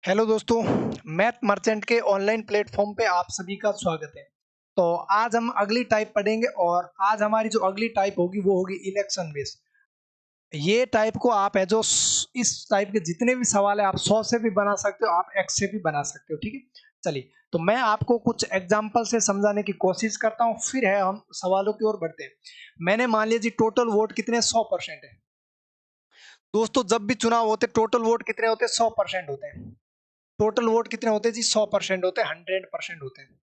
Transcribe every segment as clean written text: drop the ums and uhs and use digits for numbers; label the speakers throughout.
Speaker 1: Hello दोस्तों, math merchant के online platform पे आप सभी का स्वागत है। तो आज हम अगली टाइप पढ़ेंगे और आज हमारी जो अगली टाइप होगी वो होगी इलेक्शन बेस्ड। ये टाइप को आप है जो इस टाइप के जितने भी सवाल है आप 100 से भी बना सकते हो, आप x से भी बना सकते हो। ठीक है, चलिए तो मैं आपको कुछ एग्जांपल से समझाने की कोशिश करता हूँ, फिर है हम सवालों की ओर बढ़ते हैं। मैंने मान लिया जी टोटल वोट कितने 100% है। दोस्तों जब भी चुनाव होते टोटल वोट कितने होते 100% होते हैं। टोटल वोट कितने होते हैं जी 100% होते हैं, 100% होते हैं।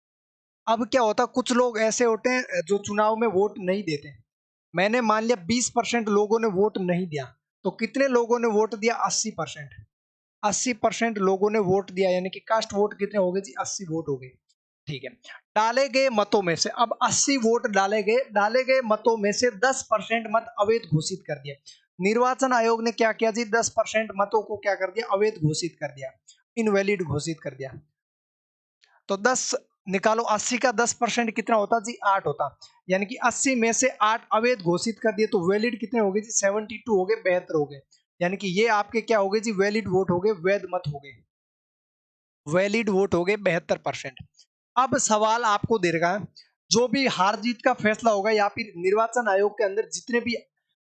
Speaker 1: अब क्या होता है, कुछ लोग ऐसे होते हैं जो चुनाव में वोट नहीं देते। मैंने मान लिया 20% लोगों ने वोट नहीं दिया, तो कितने लोगों ने वोट दिया 80%। 80% लोगों ने वोट दिया, यानी कि कास्ट वोट कितने हो गए जी 80 वोट हो गए। ठीक है, डाले गए मतों में से अब 80 वोट डाले गए मतों में से 10% मत अवैध घोषित कर दिया। निर्वाचन आयोग ने क्या किया जी 10% मतों को क्या कर दिया, अवैध घोषित कर दिया, इनवैलिड घोषित कर दिया। तो 10 निकालो, 80 का 10% कितना होता जी 8 होता, यानी कि 80 में से 8 अवैध घोषित कर दिए, तो वैलिड कितने हो गए जी 72 हो गए, 72 हो गए। यानी कि ये आपके क्या हो गए जी वैलिड वोट हो गए, वैध मत हो गए, वैलिड वोट हो गए 72%। अब सवाल आपको दे रखा है, जो भी हार जीत का फैसला होगा या फिर निर्वाचन आयोग के अंदर जितने भी,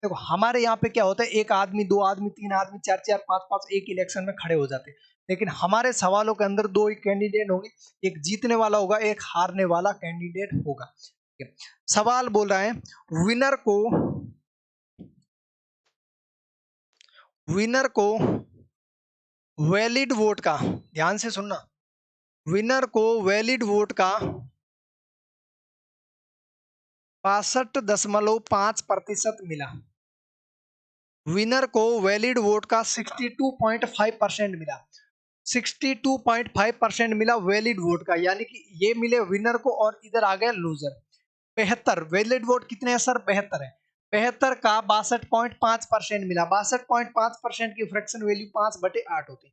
Speaker 1: देखो हमारे यहाँ पे क्या होता है, एक आदमी, दो आदमी, तीन आदमी, चार चार, पांच पांच एक इलेक्शन में खड़े हो जाते हैं। लेकिन हमारे सवालों के अंदर दो ही कैंडिडेट होंगे, एक जीतने वाला होगा, एक हारने वाला कैंडिडेट होगा। ठीक है? सवाल बोल रहा है, विनर को विनर को वैलिड वोट का, ध्यान से सुनना, विनर को वैलिड वोट का 62.5% मिला। विनर को वैलिड वोट का 62.5% मिला। 62.5% मिला वैलिड वोट का, यानी कि ये मिले विनर को और इधर आ गया लूजर। 72 वैलिड वोट कितने हैं सर, 72 है। 72 का 62.5% मिला। 62.5% की फ्रैक्शन वैल्यू 5/8 होती,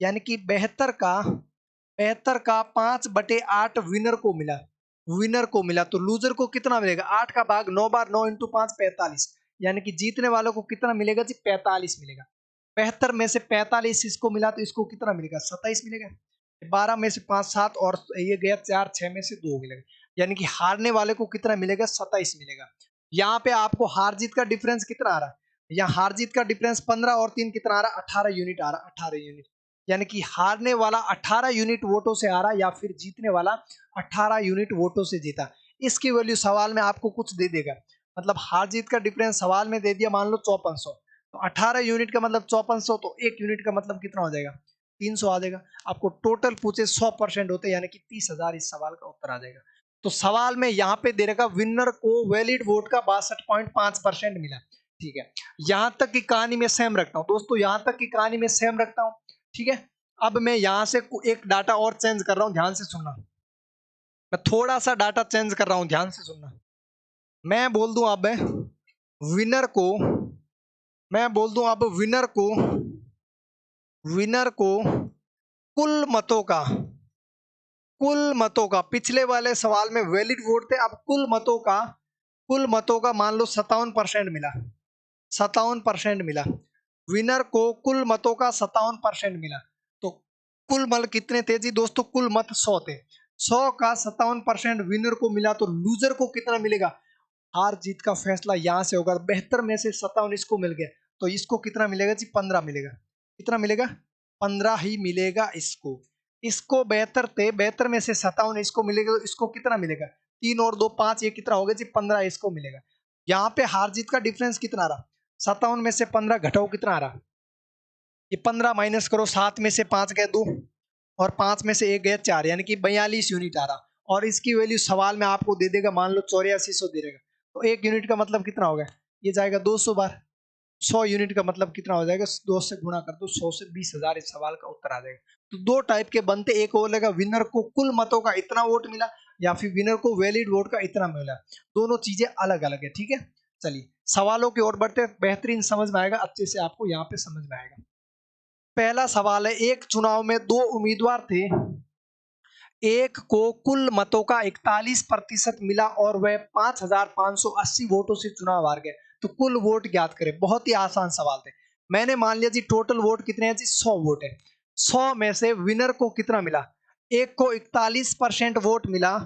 Speaker 1: यानी कि 72 का 5/8 विनर को मिला। विनर को मिला तो लूजर को कितना मिलेगा, 8 का भाग 9 बार, 9 इंटू 5 45, यानी कि जीतने वालों को कितना मिलेगा जी 45 मिलेगा। 72 में से 45 इसको मिला तो इसको कितना मिलेगा 27 मिलेगा। 12 में से 5 7 और ये गया 4, 6 में से 2 मिलेगा, यानी कि हारने वाले को कितना मिलेगा 27 मिलेगा। यहाँ पे आपको हार जीत का डिफरेंस कितना आ रहा है, यहाँ हार जीत का डिफरेंस 15 और 3 कितना आ रहा है, 18 यूनिट आ रहा है, 18 यूनिट। यानी कि हारने वाला 18 यूनिट वोटों से आ रहा या फिर जीतने वाला 18 यूनिट वोटों से जीता। इसकी वैल्यू सवाल में आपको कुछ दे देगा, मतलब हार जीत का डिफरेंस सवाल में दे दिया, मान लो 5400, तो 18 यूनिट का मतलब 5400, तो 1 यूनिट का मतलब कितना हो जाएगा 300 आ जाएगा। आपको टोटल पूछे 100% होते, यानी कि 30,000 इस सवाल का उत्तर आ जाएगा। तो सवाल में यहाँ पे दे रखा विनर को वैलिड वोट का 62.5% मिला। ठीक है, यहां तक की कहानी में सेम रखता हूं दोस्तों, यहां तक की कहानी में सेम रखता हूं। ठीक है, अब मैं यहां से एक डाटा और चेंज कर रहा हूं, ध्यान से सुनना। मैं थोड़ा सा डाटा चेंज कर रहा हूं, ध्यान से सुनना। मैं बोल दूं अब विनर को मैं बोल दूं अब विनर को कुल मतों का पिछले वाले सवाल में वैलिड वोट थे, अब कुल मतों का मान लो 57% मिला। 57% मिला, विनर को कुल मतों का 57% मिला। तो कुल मत कितने थे जी दोस्तों, कुल मत 100 थे। 100 का 57% विनर को मिला, तो लूजर को कितना मिलेगा, हार जीत का फैसला यहां से होगा। 72 में से 57 इसको मिल गया, तो इसको कितना मिलेगा जी 15 मिलेगा। कितना मिलेगा, 15 ही मिलेगा इसको। इसको 72 थे, 72 में से 57 इसको मिलेगा, तो इसको कितना मिलेगा, 3 और 2 5, ये कितना हो गया जी 15 इसको मिलेगा। यहाँ पे हार जीत का डिफरेंस कितना आ रहा, 57 में से 15 घटाओ कितना आ रहा, ये 15 माइनस करो, 7 में से 5 गए 2 और 5 में से 1 गया 4, यानी कि 42 यूनिट आ रहा। और इसकी वैल्यू सवाल में आपको दे देगा, मान लो 8400 दे देगा, तो 1 यूनिट का मतलब कितना होगा, ये जाएगा 200 बार। 100 यूनिट का मतलब कितना हो जाएगा, 2 से गुणा कर दो, 100 से 20,000 इस सवाल का उत्तर आ जाएगा। तो दो टाइप के बनते, एक और लेगा विनर को कुल मतों का इतना वोट मिला, या फिर विनर को वैलिड वोट का इतना मिला। दोनों चीजें अलग अलग है। ठीक है, चलिए सवालों की ओर बढ़ते, बेहतरीन समझ में आएगा, अच्छे से आपको यहाँ पे समझ में आएगा। पहला सवाल है, एक चुनाव में दो उम्मीदवार थे, एक को कुल मतों का 41% मिला और वह 5,580 वोटों से चुनाव हार गए, तो कुल वोट ज्ञात करें। बहुत ही आसान सवाल थे। मैंने मान लिया जी टोटल वोट कितने हैं जी 100 वोट है, 100 में से विनर को कितना मिला, एक को 41% वोट मिला,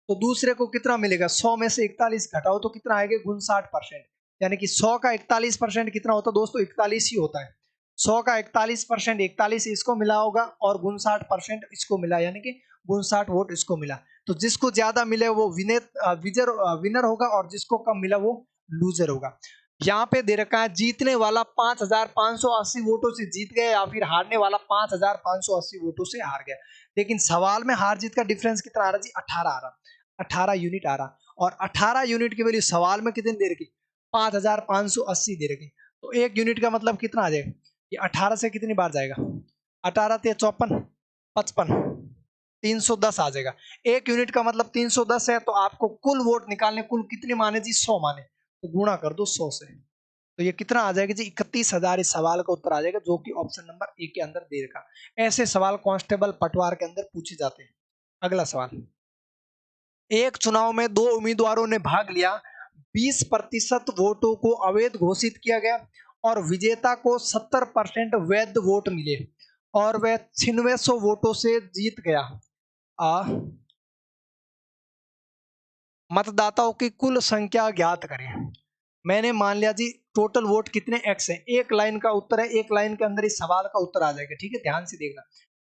Speaker 1: तो दूसरे को कितना मिलेगा, 100 में से 41 घटाओ तो कितना आएगा, 59%। यानी कि 100 का 41% कितना होता है दोस्तों, 41 ही होता है। 100 का 41%, 41 इसको मिला होगा और 59% इसको मिला, यानी कि 59 वोट इसको मिला। तो जिसको ज्यादा मिले वो विनर होगा और जिसको कम मिला वो लूजर होगा। यहाँ पे दे रखा है जीतने वाला 5580 वोटों से जीत गया या फिर हारने वाला 5580 वोटों से हार गया। लेकिन सवाल में हार जीत का डिफरेंस कितना आ रहा जी, 18 आ रहा, 18 यूनिट आ रहा। और 18 यूनिट की वैल्यू सवाल में कितनी दे रखी, 5580 दे रखी। तो एक यूनिट का मतलब कितना आ जाएगा, ये 18 से कितनी बार जाएगा, 18 ते 54, 55, 310 आ जाएगा। एक यूनिट का मतलब 310 है, तो आपको कुल वोट निकालने, कुल कितने माने जी, 100 माने, तो गुणा कर दो 100 से, तो ये कितना आ जाएगा जी, 31,000 इस सवाल का उत्तर आ जाएगा, जो कि ऑप्शन नंबर ए के अंदर दे रखा। ऐसे सवाल कांस्टेबल पटवार के अंदर पूछे जाते हैं। अगला सवाल, एक चुनाव में दो उम्मीदवारों ने भाग लिया, 20% वोटों को अवैध घोषित किया गया और विजेता को 70% वैध वोट मिले और वह 9600 वोटों से जीत गया। मतदाताओं की कुल संख्या ज्ञात करें। मैंने मान लिया जी टोटल वोट कितने एक्स है, एक लाइन का उत्तर है, एक लाइन के अंदर इस सवाल का उत्तर आ जाएगा, ठीक है, ध्यान से देखना।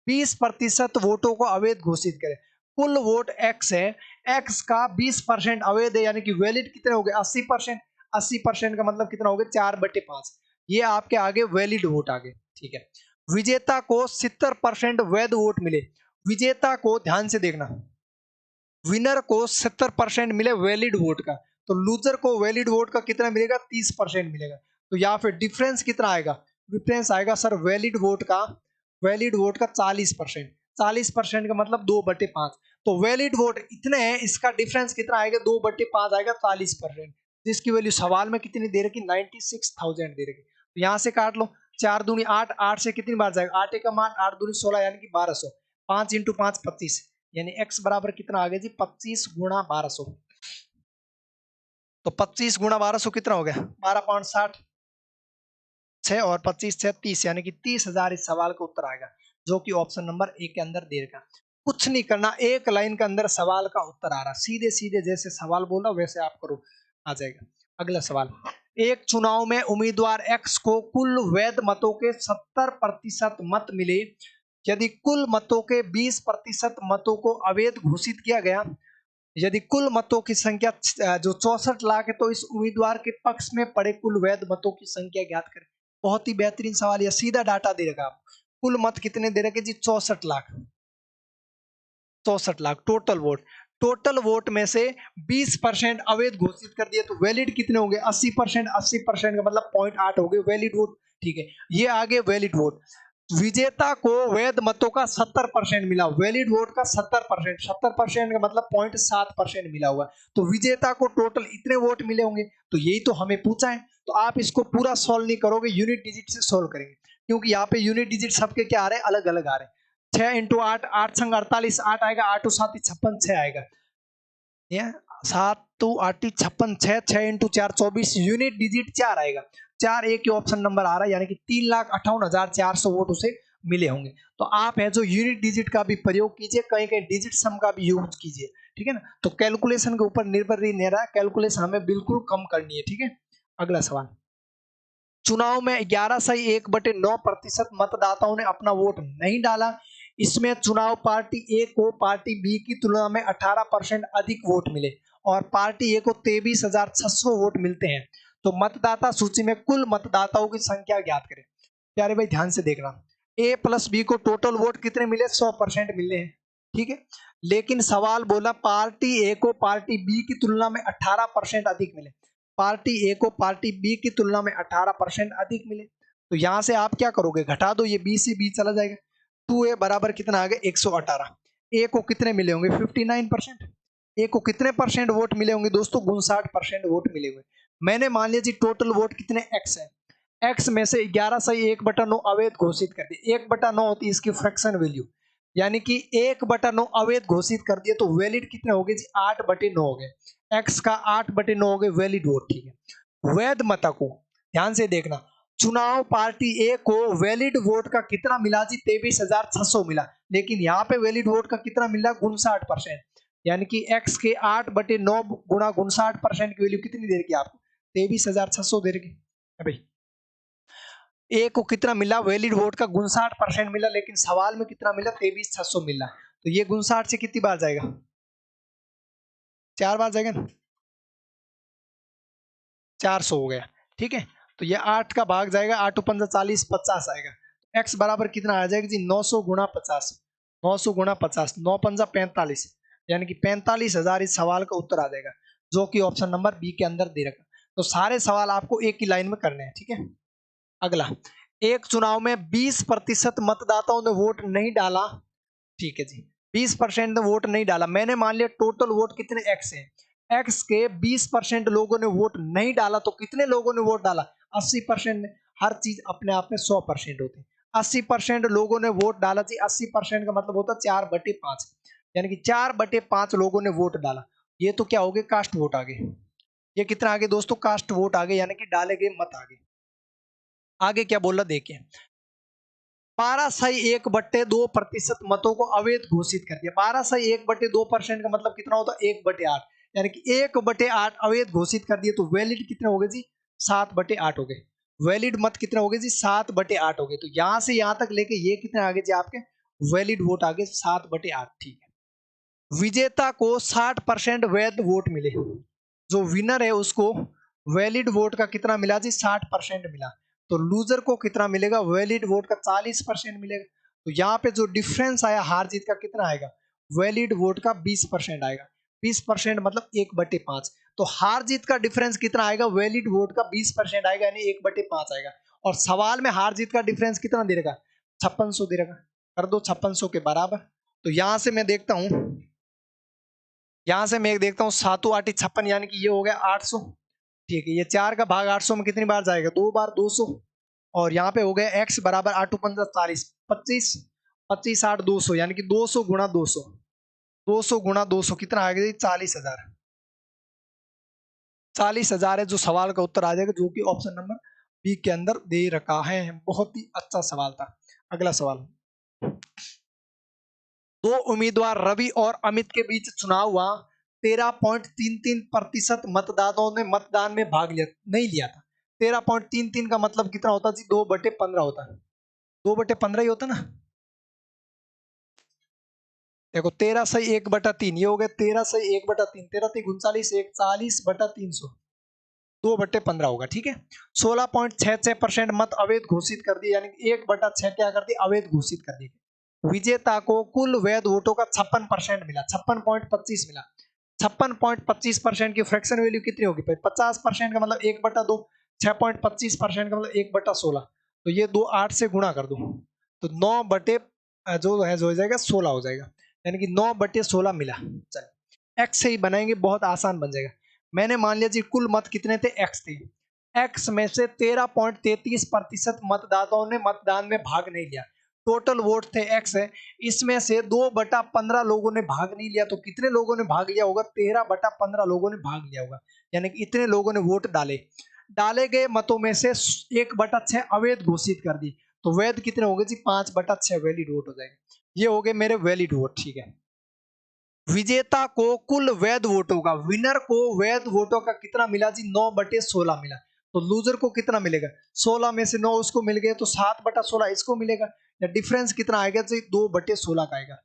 Speaker 1: 20% वोटों को अवैध घोषित करें, कुल वोट एक्स है, एक्स का 20% अवैध है, यानी कि वैलिड कितने हो गए, 80%। 80% का मतलब कितना हो गया, 4/5, ये आपके आगे वैलिड वोट आ गए, ठीक है। विजेता को 70% वैध वोट मिले, विजेता को ध्यान से देखना, विनर को 70% मिले वैलिड वोट का, तो लूजर को वैलिड वोट का कितना मिलेगा, 30% मिलेगा। तो यहाँ पे डिफरेंस कितना आएगा, डिफरेंस आएगा सर वैलिड वोट का, वैलिड वोट का 40%। 40% का मतलब 2/5, तो वैलिड वोट इतने हैं, इसका डिफरेंस कितना आएगा, 2/5 आएगा, 40%, जिसकी वैल्यू सवाल में कितनी दे रखी, 96,000 दे रखी। तो यहाँ से काट लो, 4 दूनी 8, 8 से कितनी बार जाएगा, 8 का मान 8 दूनी 16, यानी कि 1200, 5 × 5 25, यानी x बराबर कितना आ गया जी, 25 × 1200। तो 25 × 1200 कितना हो गया, 12.60, 6 और 25 6 30, यानी कि 30,000 इस सवाल का उत्तर आएगा, जो कि ऑप्शन नंबर ए के अंदर दे रखा। कुछ नहीं करना, एक लाइन के अंदर सवाल का उत्तर आ रहा, सीधे सीधे जैसे सवाल बोला वैसे आप करो, आ जाएगा। अगला सवाल, एक चुनाव में उम्मीदवार एक्स को कुल वैध मतों के 70% मत मिले, यदि कुल मतों के 20% मतों को अवैध घोषित किया गया, यदि कुल मतों की संख्या जो 64 लाख है, तो इस उम्मीदवार के पक्ष में पड़े कुल वैध मतों की संख्या ज्ञात करें। बहुत ही बेहतरीन सवाल, यह सीधा डाटा दे रखा, कुल मत कितने दे रखे जी, 64 lakh, 64 lakh total vote. Total vote में से 20% अवैध घोषित कर दिए, तो वैलिड कितने होंगे, 80%। 80% का मतलब 0.8 हो गए वैलिड वोट, ठीक है। ये आगे वैलिड वोट, विजेता को वैध मतों का 70% मिला, वैलिड वोट का 70%, 70% का मतलब 0.7% मिला हुआ, तो विजेता को टोटल इतने वोट मिले होंगे। तो यही तो हमें पूछा है, तो आप इसको पूरा सॉल्व नहीं करोगे, यूनिट डिजिट से सॉल्व करेंगे, क्योंकि यहाँ पे यूनिट डिजिट सबके क्या आ रहे हैं, अलग अलग आ रहे हैं। 6 × 8, 8 संग 48, 8 आएगा, 8 × 7 56, 6 आएगा, 7 × 8 56, 6 6 × 4 24, यूनिट डिजिट 4 आएगा, 4 एक ही ऑप्शन नंबर आ रहा है, यानी कि 3,58,400 वोट उसे मिले होंगे। तो आप है जो यूनिट डिजिट का भी प्रयोग कीजिए, कहीं कहीं डिजिट सम का भी यूज कीजिए, ठीक है ना। तो कैलकुलेशन के ऊपर निर्भर नहीं रहा, कैलकुलेशन हमें बिल्कुल कम करनी है, ठीक है। अगला सवाल, चुनाव में 11/9% मतदाताओं ने अपना वोट नहीं डाला, इसमें चुनाव पार्टी ए को पार्टी बी की तुलना में 18% अधिक वोट मिले और पार्टी ए को 23,600 वोट मिलते हैं, तो मतदाता सूची में कुल मतदाताओं की संख्या ज्ञात करें। प्यारे भाई ध्यान से देखना, ए प्लस बी को टोटल वोट कितने मिले, 100% मिले हैं, ठीक है। लेकिन सवाल बोला पार्टी ए को पार्टी बी की तुलना में 18% अधिक मिले, पार्टी ए को पार्टी बी की तुलना में 18% अधिक मिले, तो यहां से आप क्या करोगे, घटा दो, ये बी से बी चला जाएगा, 2a बराबर कितना आ गया, 118। ए को कितने मिले होंगे, 59%। ए को कितने परसेंट वोट मिले होंगे दोस्तों, 59% वोट मिले हुए। मैंने मान लिया जी टोटल वोट कितने एक्स है, एक्स में से 11 से 1/9 अवैध घोषित कर दिए, 1/9 होती है इसकी फ्रैक्शन वैल्यू, यानी कि 1/9 अवैध घोषित कर दिए, तो वैलिड कितने हो गए जी, 8/9 हो गए, एक्स का 8/9 हो गए वैलिड वोट, ठीक है। वैध मत को ध्यान से देखना, चुनाव पार्टी ए को वैलिड वोट का कितना मिला जी? 23,600 मिला। लेकिन यहाँ पे वैलिड वोट का कितना मिला? 59%। यानी कि x के 8/9 गुणा 59% की वैल्यू कितनी दे रखी है आपको? 23,600 दे रखी है भाई। ए को कितना मिला? वैलिड वोट का 59% मिला, लेकिन सवाल में कितना मिला? 23,600 मिला। तो ये 59 से कितनी बार जाएगा? 4 बार जाएगा ना, 400 हो गया। ठीक है, तो ये 8 का भाग जाएगा, 8 पंजा 40, 50 आएगा। x बराबर कितना आ जाएगा जी? 900 गुणा 50। 900 गुणा 50, 9 पंजा 45, यानी कि 45,000 इस सवाल का उत्तर आ जाएगा, जो कि ऑप्शन नंबर बी के अंदर दे रखा। तो सारे सवाल आपको एक ही लाइन में करने हैं। ठीक है, अगला, एक चुनाव में 20% मतदाताओं ने वोट नहीं डाला। ठीक है जी, 20% ने वोट नहीं डाला। मैंने मान लिया टोटल वोट कितने x है, x के 20% लोगों ने वोट नहीं डाला, तो कितने लोगों ने वोट डाला? 80% ने। हर चीज अपने आप में 100% होती है। 80% लोगों ने वोट डाला जी। 80% का मतलब होता है 4/5, यानी कि 4/5 लोगों ने वोट डाला। ये तो क्या हो गए? कास्ट वोट आ गए। ये कितना आगे दोस्तों? कास्ट वोट आ गए, यानी कि डाले गए मत आ गए। आगे क्या बोला देखिए, 12/1/2% मतों को अवैध घोषित कर दिया। 12/1/2% का मतलब कितना होता है? 1/8, यानी कि 1/8 अवैध घोषित कर दिए। तो वैलिड कितने हो गए जी? 7/8 हो गए। वैलिड मत कितने हो गए जी? 7/8 हो गए। तो यहां से यहां तक लेके ये कितने आ गए जी आपके? वैलिड वोट आ गए 7/8। ठीक है, विजेता को 60% वैध वोट मिले। जो विनर है उसको वैलिड वोट का कितना मिला जी? 60% मिला। तो लूजर को कितना मिलेगा? वैलिड वोट का 40% मिलेगा। तो यहाँ पे जो डिफरेंस आया हार जीत का कितना आएगा? वैलिड वोट का 20% आएगा। 20% मतलब 1/5। तो हार जीत का डिफरेंस कितना आएगा? वैलिड वोट का 20% आएगा, यानी 1/5 आएगा। और सवाल में हार जीत का डिफरेंस कितना दे रखा? 5600 दे रखा। कर दो 5600 के बराबर। तो यहां से मैं देखता हूं, यहां से मैं देखता हूं 7-8-56, यानी कि ये हो गया 800। ठीक है, ये 4 का भाग 800 में कितनी बार जाएगा? 2 बार, 200। और यहाँ पे हो गया x बराबर 8×5 = 40, 25, 25 8 200, यानी कि 200 गुणा 200, 200 गुणा 200 कितना आ गया? 40,000। 40,000 है जो सवाल का उत्तर आ जाएगा, जो कि ऑप्शन नंबर बी के अंदर दे रखा है। बहुत ही अच्छा सवाल था। अगला सवाल, दो उम्मीदवार रवि और अमित के बीच चुनाव हुआ। 13.33% मतदाताओं ने मतदान में भाग लिया नहीं लिया था। 13.33 का मतलब कितना होता जी? 2/15 होता है। 2/15 ही होता ना। देखो 13/1/3 ये हो गया। 13/1/3, 13×3 = 39, 40/300, 2/15 होगा। ठीक है, 16.66% मत अवैध घोषित कर दिए, यानी 1/6 क्या कर दिए? अवैध घोषित कर दिए। विजेता को कुल वैध वोटों का 56% मिला, 56.25 मिला। 56.25% की फ्रैक्शन वैल्यू कितनी होगी? 50% का मतलब 1/2, 6.25% का मतलब 1/16। तो ये दो 8 से गुणा कर दो, तो 9 बटे जो है जो हो जाएगा 16 हो जाएगा, यानी कि 9/16 मिला। चल एक्स से ही बनाएंगे, बहुत आसान बन जाएगा। मैंने मान लिया जी कुल मत कितने थे? एक्स थे। एक्स में से 13.33% मतदाताओं ने मतदान में भाग नहीं लिया। टोटल वोट थे एक्स है, इसमें से 2/15 लोगों ने भाग नहीं लिया। तो कितने लोगों ने भाग लिया होगा? 13/15 लोगों ने भाग लिया होगा, यानी कि इतने लोगों ने वोट डाले। डाले गए मतों में से 1/6 अवैध घोषित कर दी। तो वैध कितने होंगे जी? 5/6 वैलिड वोट हो जाएंगे। ये हो गए मेरे वैलिड वोट। ठीक है, विजेता को कुल वैध वोटों का, विनर को वैध वोटों का कितना मिला जी? 9/16 मिला। तो लूजर को कितना मिलेगा? 16 में से 9 उसको मिल गए, तो 7/16 इसको मिलेगा। या डिफरेंस कितना आएगा जी? 2/16 का आएगा।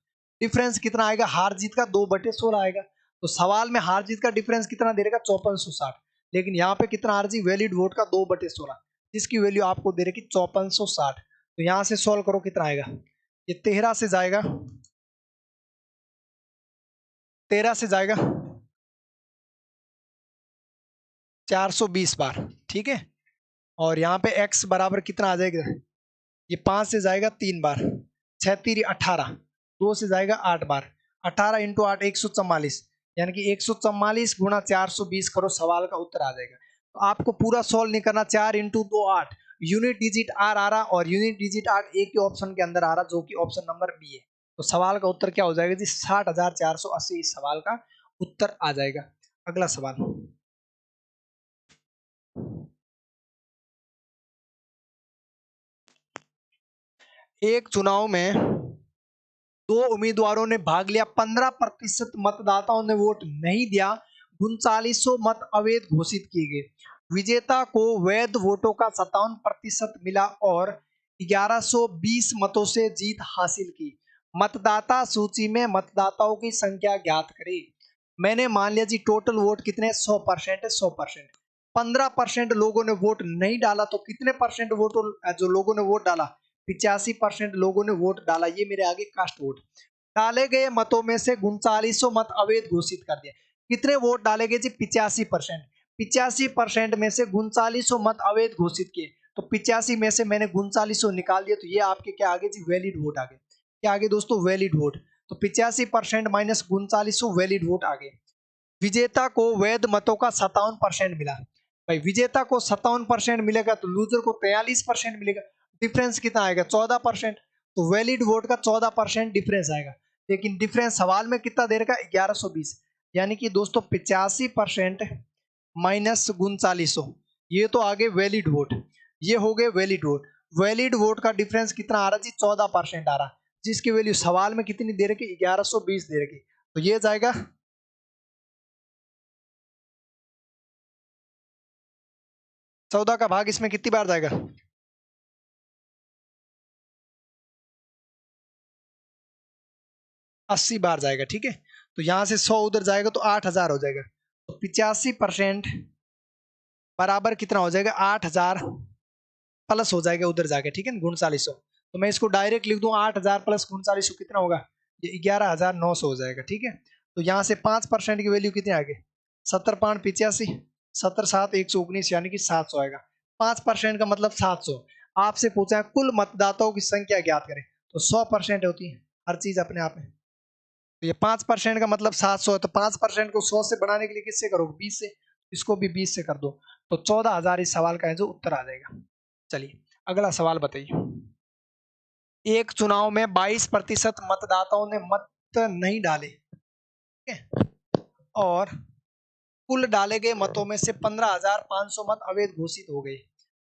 Speaker 1: डिफरेंस कितना आएगा हार जीत का? 2/16 आएगा। तो सवाल में हार जीत का डिफरेंस कितना दे रहेगा? 5460। लेकिन यहाँ पे कितना आ रहा जी? वैलिड वोट का 2/16, जिसकी वैल्यू आपको दे रखी 5460। तो यहाँ से सॉल्व करो, कितना आएगा? ये 13 से जाएगा, 13 से जाएगा 420 बार। ठीक है, और यहाँ पे x बराबर कितना आ जाएगा? ये 5 से जाएगा 3 बार, 6×3 = 18, 2 से जाएगा 8 बार, 18 × 8 144, यानी कि 144 गुणा 420 करो, सवाल का उत्तर आ जाएगा। तो आपको पूरा सॉल्व नहीं करना। 4 × 2 8, यूनिट डिजिट r आ रहा, और यूनिट डिजिट r एक ही ऑप्शन के अंदर आ रहा, जो कि ऑप्शन नंबर बी है। तो सवाल का उत्तर क्या हो जाएगा जी? 60,480 इस सवाल का उत्तर आ जाएगा। अगला सवाल, एक चुनाव में दो उम्मीदवारों ने भाग लिया, 15% मतदाताओं ने वोट नहीं दिया, 3900 मत अवैध घोषित किए गए। विजेता को वैध वोटों का 57% मिला और 1120 मतों से जीत हासिल की। मतदाता सूची में मतदाताओं की संख्या ज्ञात करें। मैंने मान लिया जी टोटल वोट कितने 100% है, 100%। 15% लोगों ने वोट नहीं डाला तो कितने परसेंट वोट जो लोगों ने वोट डाला, 85% लोगों ने वोट डाला। ये मेरे आगे कास्ट वोट। डाले गए मतों में से 3900 मत अवैध घोषित कर दिया। कितने वोट डाले गए जी 85%। 85% में से 3900 मत अवैध घोषित किए, तो 85 में से मैंने 3900 निकाल दिया, तो ये आपके क्या आगे जी वैलिड वोट आ गए। क्या आगे दोस्तों वैलिड वोट। तो 85% माइनस 3900 वैलिड वोट आ गए। विजेता को वैध मतों का 57% मिला। भाई विजेता को 57% मिलेगा तो लूजर को 43% मिलेगा। डिफरेंस कितना आएगा 14%। तो वैलिड वोट का 14% डिफरेंस आएगा। लेकिन डिफरेंस सवाल में कितना दे रखा 1120, यानी कि दोस्तों 85% माइनस 3900, ये तो आगे वैलिड वोट। ये हो गए वैलिड वोट। वैलिड वोट का डिफरेंस कितना आ रहा जी 14% आ रहा, जिसकी वैल्यू सवाल में कितनी दे रखी 1120 दे रखी। तो ये जाएगा 14 का भाग इसमें कितनी बार जाएगा 80 बार जाएगा। ठीक है, तो यहां से 100 उधर जाएगा तो 8000 हो जाएगा। तो 85% बराबर कितना हो जाएगा 8000 प्लस हो जाएगा उधर जाके। ठीक है ना 3900। तो मैं इसको डायरेक्ट लिख दूं 8000 प्लस 3900 कितना होगा, ये 11900 हो जाएगा। ठीक है, तो यहाँ से 5% की वैल्यू कितनी आ गई 70 5 85, 70 7 119 यानी कि 700 आएगा। 5% का मतलब 700। आपसे पूछा है कुल मतदाताओं की संख्या ज्ञात करें, तो 100% होती है हर चीज अपने आप में। तो ये 5% का मतलब 700 है, तो 5% को 100 से बढ़ाने के लिए किससे करोगे 20 से, इसको भी 20 से कर दो, तो 14000 इस सवाल का है जो उत्तर आ जाएगा। चलिए अगला सवाल बताइए। एक चुनाव में 22% मतदाताओं ने मत नहीं डाले, ठीक है, और कुल डाले गए मतों में से 15500 मत अवैध घोषित हो गए।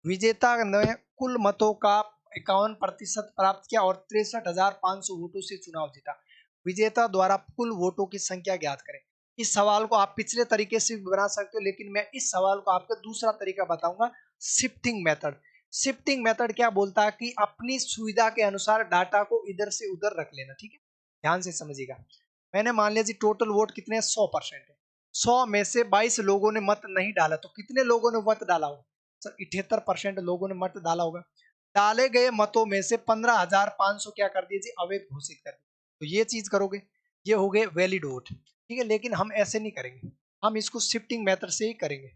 Speaker 1: विजेता ने कुल मतों का 51% प्राप्त किया और 63,500 वोटों से चुनाव जीता। विजेता द्वारा कुल वोटों की संख्या ज्ञात करें। इस सवाल को आप पिछले तरीके से भी बना सकते हो, लेकिन मैं इस सवाल को आपको दूसरा तरीका बताऊंगा, शिफ्टिंग मेथड। शिफ्टिंग मेथड क्या बोलता है कि अपनी सुविधा के अनुसार डाटा को इधर से उधर रख लेना। ठीक है, ध्यान से समझिएगा। मैंने मान लिया जी टोटल वोट कितने 100% है, 100 में से 22 लोगों ने मत नहीं डाला, तो कितने लोगों ने मत डाला हो सर 78% लोगों ने मत डाला होगा। डाले गए मतों में से 15,500 क्या कर दिए जी अवैध घोषित कर दिए। तो ये चीज करोगे, ये हो गए वैलिड वोट। ठीक है, लेकिन हम ऐसे नहीं करेंगे, हम इसको शिफ्टिंग मेथड से ही करेंगे।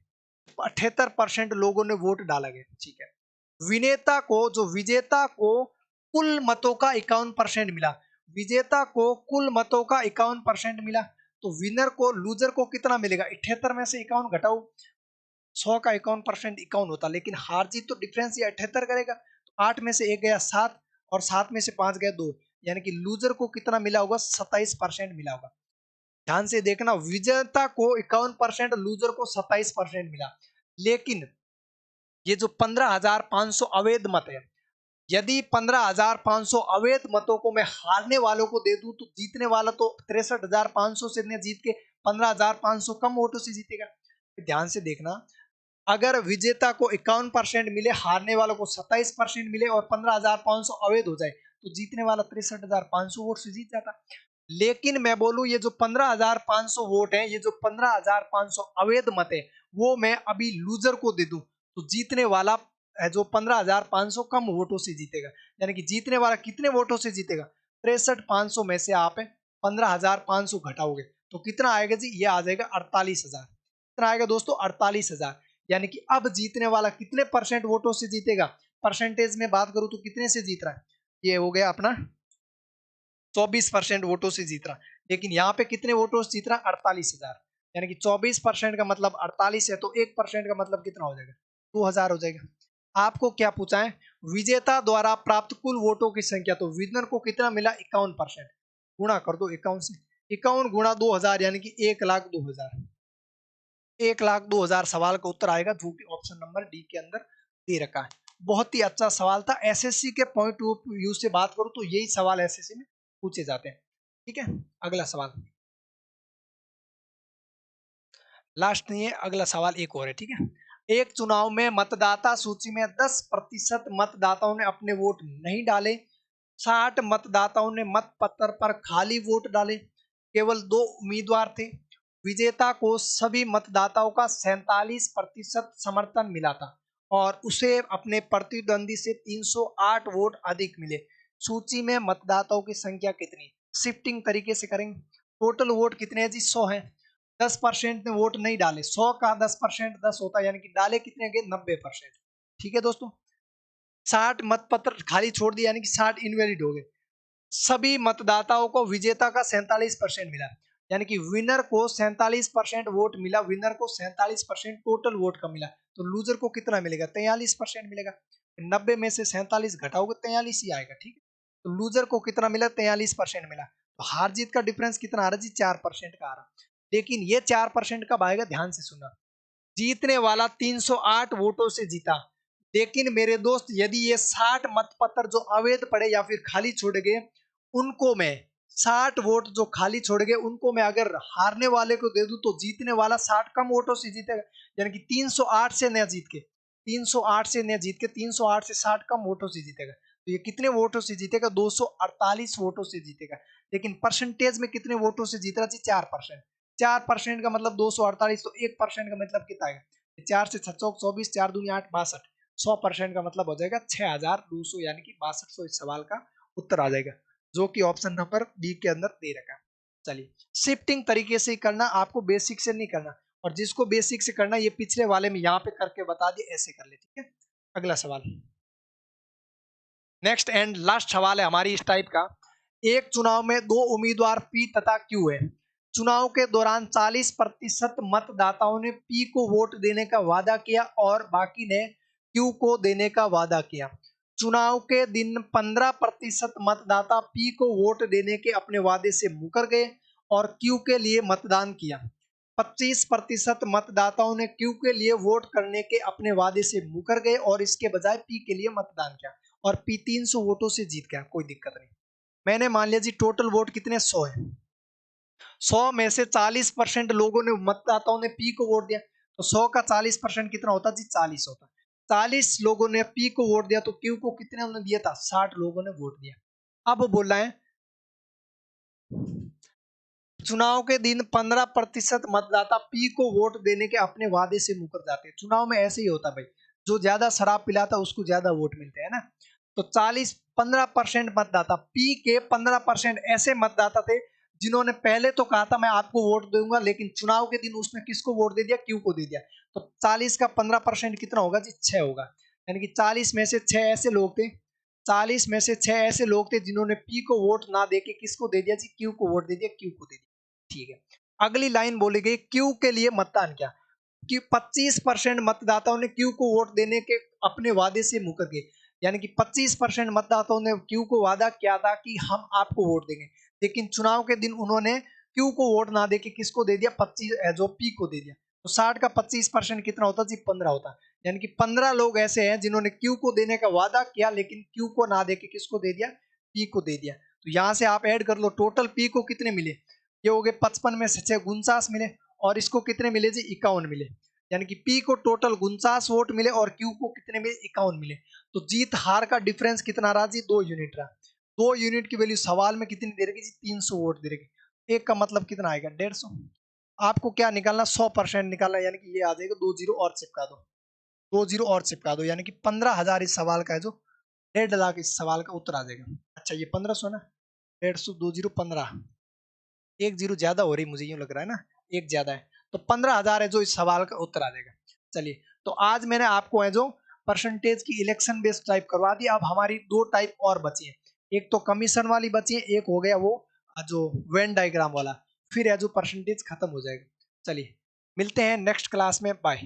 Speaker 1: 78% लोगों ने वोट डाला गया। ठीक है, विनेता को जो विजेता को कुल मतों का 51% मिला, विजेता को कुल मतों का 51% मिला, तो विनर को लूजर को कितना मिलेगा 78 में से 51 घटाओ, 100 का 51% 51 होता, लेकिन हार जीत तो डिफरेंस ये 78 करेगा। तो 8 में से 1 गया 7 और 7 में से 5 गया 2, यानी कि लूजर को कितना मिला होगा 27% मिला होगा। ध्यान से देखना, विजेता को 51%, लूजर को 27% मिला। लेकिन ये जो 15,500 अवैध मत है, यदि 15,500 अवैध मतों को मैं हारने वालों को दे दूं तो जीतने वाला तो 63,500 से जीत के 15,500 कम वोटों से जीतेगा। ध्यान से देखना, अगर विजेता को 51% मिले, हारने वालों को 27% मिले और 15,500 अवैध हो जाए, तो जीतने वाला 63,500 वोट से जीत जाता। लेकिन मैं बोलूं ये जो 15,500 वोट है, ये जो 15,500 अवैध मत है, वो मैं अभी लूजर को दे दूं तो जीतने वाला है जो 15,500 कम वोटों से जीतेगा। यानी कि जीतने वाला कितने वोटों से जीतेगा 63,500 में से आप 15,500 घटाओगे तो कितना आएगा जी, ये आ जाएगा 48,000। कितना आएगा दोस्तों 48,000। यानी कि अब जीतने वाला कितने परसेंट वोटों से जीतेगा, परसेंटेज में बात करूं तो कितने से जीत रहा है, ये हो गया अपना 24% वोटों से जीत रहा। लेकिन यहाँ पे कितने वोटों से जीत रहा 48,000, यानी कि 24% का मतलब 48 है, तो 1% का मतलब कितना हो जाएगा 2,000 हो जाएगा। आपको क्या पूछा है, विजेता द्वारा प्राप्त कुल वोटों की संख्या, तो विनर को कितना मिला 51%, गुणा कर दो 51 से, 51 गुणा 2,000 यानी कि 1,02,000। 1,02,000 सवाल का उत्तर आएगा, जो कि ऑप्शन नंबर डी के अंदर दे रखा है। बहुत ही अच्छा सवाल था। एसएससी के पॉइंट ऑफ व्यू से बात करूं तो यही सवाल एसएससी में पूछे जाते हैं। ठीक है, अगला सवाल, लास्ट नहीं है, अगला सवाल एक और है। ठीक है, एक चुनाव में मतदाता सूची में 10% मतदाताओं ने अपने वोट नहीं डाले, 60 मतदाताओं ने मतपत्र पर खाली वोट डाले, केवल 2 उम्मीदवार थे, विजेता को सभी मतदाताओं का 47% समर्थन मिला था और उसे अपने प्रतिद्वंदी से 308 वोट अधिक मिले। सूची में मतदाताओं की संख्या कितनी? शिफ्टिंग तरीके से करेंगे। टोटल वोट कितने हैं जी? 100 है। 10% ने वोट नहीं डाले, 100 का 10% 10 होता है, यानी कि डाले कितने गए? 90%। ठीक है दोस्तों, 60 मतपत्र खाली छोड़ दिए, यानी कि 60 इनवैलिड हो गए। सभी मतदाताओं को विजेता का 47% मिला, यानी कि विनर को 47% वोट मिला, विनर को 47% टोटल वोट का मिला। तो लूजर को कितना मिलेगा? 43% मिलेगा। 90 में से 47 घटाओगे 43 ही आएगा। ठीक है, तो लूजर को कितना मिला? 43% मिला। तो हार जीत का डिफरेंस कितना आ रहा जी? 4% का आ रहा। लेकिन ये 4% कब आएगा? ध्यान से सुना। जीतने वाला 308 वोटों से जीता, लेकिन मेरे दोस्त यदि ये 60 मतपत्र जो अवैध पड़े या फिर खाली छोड़े गए, उनको मैं 60 वोट जो खाली छोड़ गए उनको मैं अगर हारने वाले को दे दूं तो जीतने वाला 60 कम वोटों से जीतेगा, यानी कि 308 से न जीत के 308 से न जीत के 308 से 60 कम वोटों से जीतेगा। तो ये कितने वोटों से जीतेगा? 248 वोटों से जीतेगा। लेकिन परसेंटेज में कितने वोटों से जीत रहा जी? 4%। 4% का मतलब 248, तो 1% का मतलब कितना आएगा? 4 से 6 24, 4 दूनी 8, 62। 100% का मतलब हो जाएगा 6200, यानी कि 6200 इस सवाल का उत्तर आ जाएगा, जो कि ऑप्शन नंबर बी के अंदर दे रखा है। चलिए, शिफ्टिंग तरीके से करना, आपको बेसिक से नहीं करना, और जिसको बेसिक से करना ये पिछले वाले में यहाँ पे करके बता दिए, ऐसे कर ले। ठीक है, अगला सवाल, नेक्स्ट एंड लास्ट सवाल है हमारी इस टाइप का। एक चुनाव में 2 उम्मीदवार पी तथा क्यू है। चुनाव के दौरान 40% मतदाताओं ने पी को वोट देने का वादा किया और बाकी ने क्यू को देने का वादा किया। चुनाव के दिन 15% मतदाता पी को वोट देने के अपने वादे से मुकर गए और क्यू के लिए मतदान किया। 25% मतदाताओं ने क्यू के लिए वोट करने के अपने वादे से मुकर गए और इसके बजाय पी के लिए मतदान किया, और पी 300 वोटों से जीत गया। कोई दिक्कत नहीं। मैंने मान लिया जी टोटल वोट कितने? 100 है। 100 में से 40% लोगों ने, मतदाताओं ने पी को वोट दिया, तो 100 का 40% कितना होता जी? 40 होता। 40 लोगों ने पी को वोट दिया, तो क्यू को कितने उन्होंने दिया था? 60 लोगों ने वोट दिया। अब वो बोल रहा है चुनाव के दिन 15% मतदाता पी को वोट देने के अपने वादे से मुकर जाते हैं। चुनाव में ऐसे ही होता भाई, जो ज्यादा शराब पिलाता उसको ज्यादा वोट मिलते हैं ना। तो 15% मतदाता, पी के 15% ऐसे मतदाता थे जिन्होंने पहले तो कहा था मैं आपको वोट दूंगा, लेकिन चुनाव के दिन उसने किसको वोट दे दिया? क्यू को दे दिया। तो 40 का 15% कितना होगा जी? 6 होगा। यानी कि 40 में से 6 ऐसे लोग थे, 40 में से 6 ऐसे लोग थे जिन्होंने पी को वोट ना देके किसको दे दिया जी? क्यू को वोट दे दिया, क्यू को दे दिया। ठीक है, अगली लाइन बोली गई क्यू के लिए मतदान किया, कि 25% मतदाताओं ने क्यू को वोट देने के अपने वादे से मुकर गए, यानी कि 25% मतदाताओं ने क्यू को वादा किया था कि हम आपको वोट देंगे, लेकिन चुनाव के दिन उन्होंने क्यू को वोट ना देके किसको दे दिया? 25 जो पी को दे दिया। तो 60 का 25% कितना होता जी? 15 होता। यानी कि 15 लोग ऐसे हैं जिन्होंने क्यू को देने का वादा किया, लेकिन क्यू को ना देके किसको दे दिया? पी को दे दिया। तो यहां से आप ऐड कर लो, टोटल पी को कितने मिले? ये हो गए 55 में से 6 49 मिले, और इसको कितने मिले जी? 51 मिले। यानी कि पी को टोटल 49 वोट मिले और क्यू को कितने मिले? 51 मिले। तो जीत हार का डिफरेंस कितना रहा जी? 2 यूनिट रहा। 2 यूनिट की वैल्यू सवाल में कितनी दे रही जी? 300 वोट दे रही। एक का मतलब कितना आएगा? 150। आपको क्या निकालना? 100% निकालना, यानी कि ये आ जाएगा 2 जीरो और चिपका दो, 2 जीरो और चिपका दो, यानी कि 15,000 इस सवाल का है, जो 1.5 लाख इस सवाल का उत्तर आ जाएगा। अच्छा, ये 1500 ना, 150 2 जीरो 15, एक जीरो ज्यादा हो रही मुझे यूं लग रहा है ना, एक ज्यादा है, तो 15,000 है जो इस सवाल का उत्तर आ जाएगा। चलिए, तो आज मैंने आपको है जो परसेंटेज की इलेक्शन बेस्ड टाइप करवा दी। अब हमारी 2 टाइप और बची है, एक तो कमीशन वाली बची है, एक हो गया वो जो वेन डायग्राम वाला, फिर है जो परसेंटेज खत्म हो जाएगा। चलिए, मिलते हैं नेक्स्ट क्लास में, बाय।